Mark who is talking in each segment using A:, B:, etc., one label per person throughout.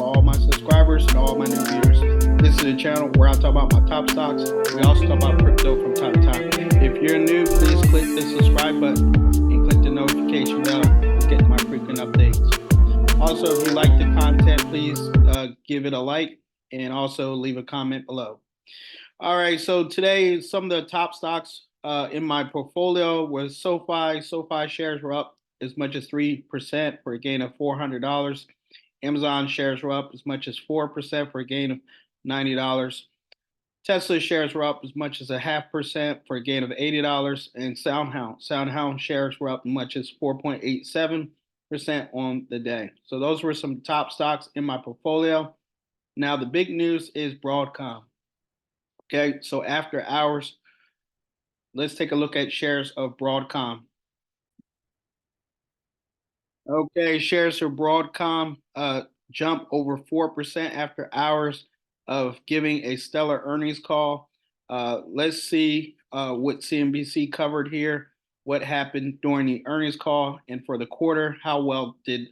A: for all my subscribers and all my new viewers. This is a channel where I talk about my top stocks. We also talk about crypto from time to time. If you're new, please click the subscribe button and click the notification bell to get my frequent updates. Also, if you like the content, please give it a like and also leave a comment below. All right, so today some of the top stocks in my portfolio was SoFi. SoFi shares were up as much as 3% for a gain of $400. Amazon shares were up as much as 4% for a gain of $90. Tesla shares were up as much as 0.5% for a gain of $80. And SoundHound shares were up as much as 4.87% on the day. So those were some top stocks in my portfolio. Now the big news is Broadcom. Okay, so after hours, let's take a look at shares of Broadcom. Okay, shares of Broadcom jump over 4% after hours of giving a stellar earnings call. Let's see what CNBC covered here, what happened during the earnings call, and for the quarter, how well did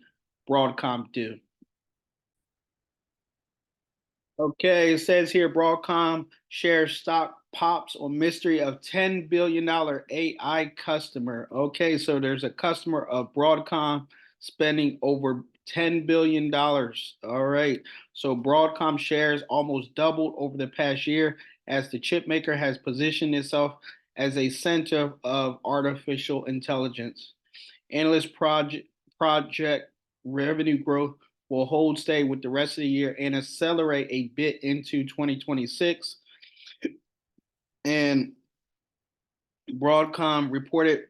A: Broadcom do? Okay, it says here Broadcom shares stock pops on mystery of $10 billion AI customer. Okay, so there's a customer of Broadcom spending over $10 billion. All right, so Broadcom shares almost doubled over the past year as the chip maker has positioned itself as a center of artificial intelligence. Analyst project revenue growth will hold stay with the rest of the year and accelerate a bit into 2026. And Broadcom reported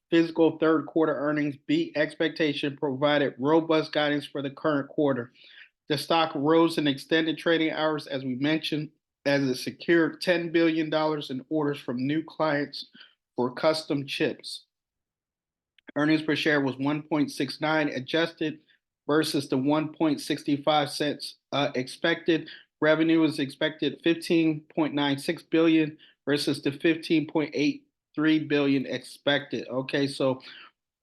A: fiscal third quarter earnings beat expectation, provided robust guidance for the current quarter. The stock rose in extended trading hours, as we mentioned, as it secured $10 billion in orders from new clients for custom chips. Earnings per share was 1.69 adjusted versus the 1.65 cents expected. Revenue is expected 15.96 billion versus the 15.83 billion expected. Okay, so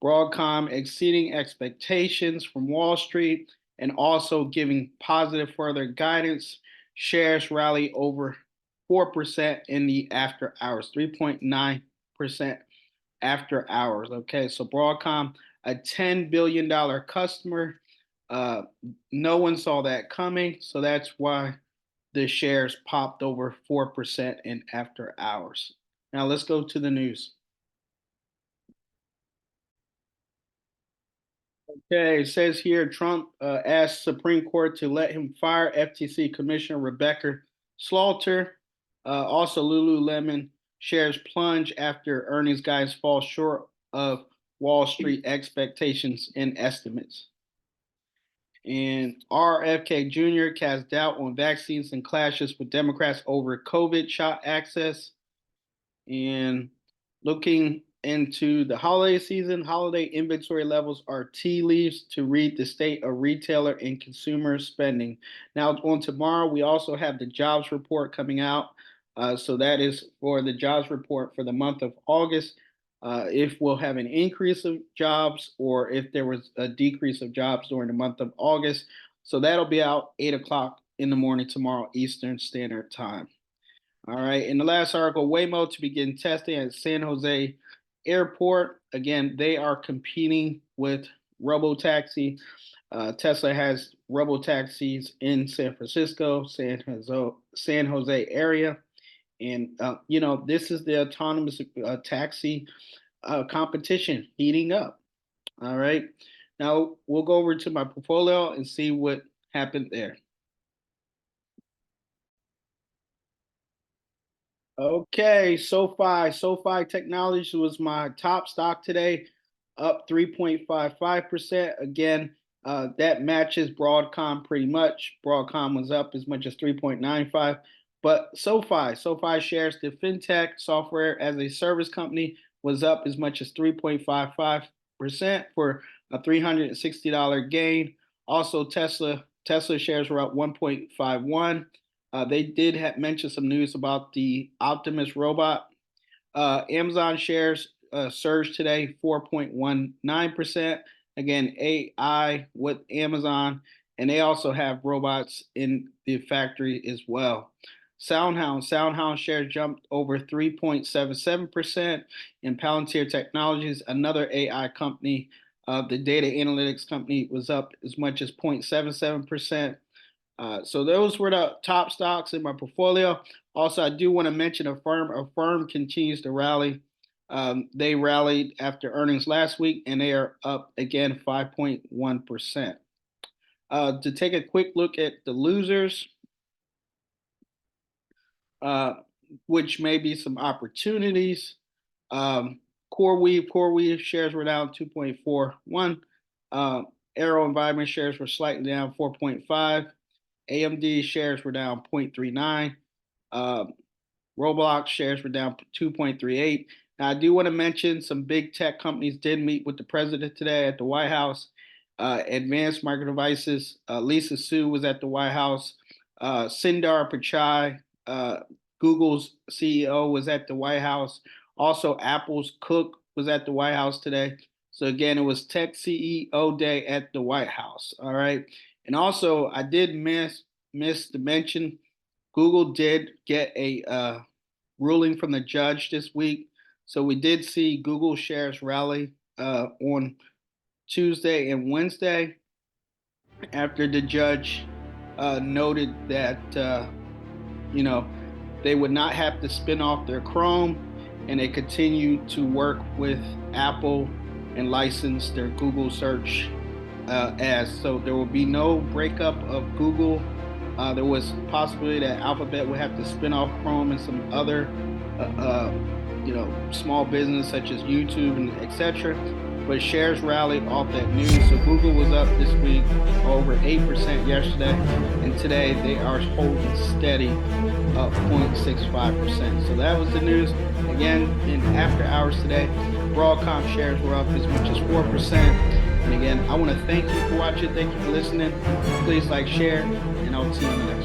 A: Broadcom exceeding expectations from Wall Street and also giving positive further guidance. Shares rally over 4% in the after hours, 3.9% after hours. Okay, so Broadcom, a $10 billion customer. No one saw that coming, so that's why the shares popped over 4% in after hours. Now let's go to the news. Okay, it says here Trump asked Supreme Court to let him fire FTC Commissioner Rebecca Slaughter. Also, Lululemon shares plunge after earnings guidance fall short of Wall Street expectations and estimates. And RFK Jr. casts doubt on vaccines and clashes with Democrats over COVID shot access. And looking into the holiday season, holiday inventory levels are tea leaves to read the state of retailer and consumer spending. Now, on tomorrow, we also have the jobs report coming out. So that is for the jobs report for the month of August. If we'll have an increase of jobs or if there was a decrease of jobs during the month of August. So that'll be out 8 o'clock in the morning tomorrow, Eastern Standard Time. All right. In the last article, Waymo to begin testing at San Jose Airport. Again, they are competing with Robotaxi. Tesla has Robotaxis in San Francisco, San Jose area. And, this is the autonomous taxi competition heating up. All right. Now we'll go over to my portfolio and see what happened there. Okay, SoFi Technologies was my top stock today, up 3.55%. Again, that matches Broadcom pretty much. Broadcom was up as much as 3.95. But SoFi shares, the fintech software as a service company, was up as much as 3.55% for a $360 gain. Also, Tesla shares were up 1.51. They did mention some news about the Optimus robot. Amazon shares surged today 4.19%. Again, AI with Amazon and they also have robots in the factory as well. SoundHound shares jumped over 3.77%. In Palantir Technologies, another AI company, the data analytics company, was up as much as 0.77%. So those were the top stocks in my portfolio. Also, I do want to mention Affirm. Affirm continues to rally. They rallied after earnings last week, and they are up again 5.1%. To take a quick look at the losers, which may be some opportunities. CoreWeave shares were down 2.41. Aero Environment shares were slightly down 4.5. AMD shares were down 0.39. Roblox shares were down 2.38. Now, I do want to mention some big tech companies did meet with the president today at the White House. Advanced Micro Devices, Lisa Su was at the White House. Sundar Pichai, Google's CEO, was at the White House. Also, Apple's Cook was at the White House today. So again, it was Tech CEO Day at the White House. All right. And also, I did miss to mention, Google did get a ruling from the judge this week. So we did see Google shares rally on Tuesday and Wednesday after the judge noted that, they would not have to spin off their Chrome, and they continue to work with Apple and license their Google search ads. So there will be no breakup of Google. There was a possibility that Alphabet would have to spin off Chrome and some other, small business such as YouTube and etc. But shares rallied off that news. So Google was up this week over 8% yesterday, and today they are holding steady, up 0.65%. So that was the news. Again, in after hours today, Broadcom shares were up as much as 4%. And again, I want to thank you for watching. Thank you for listening. Please like, share, and I'll see you in the next one.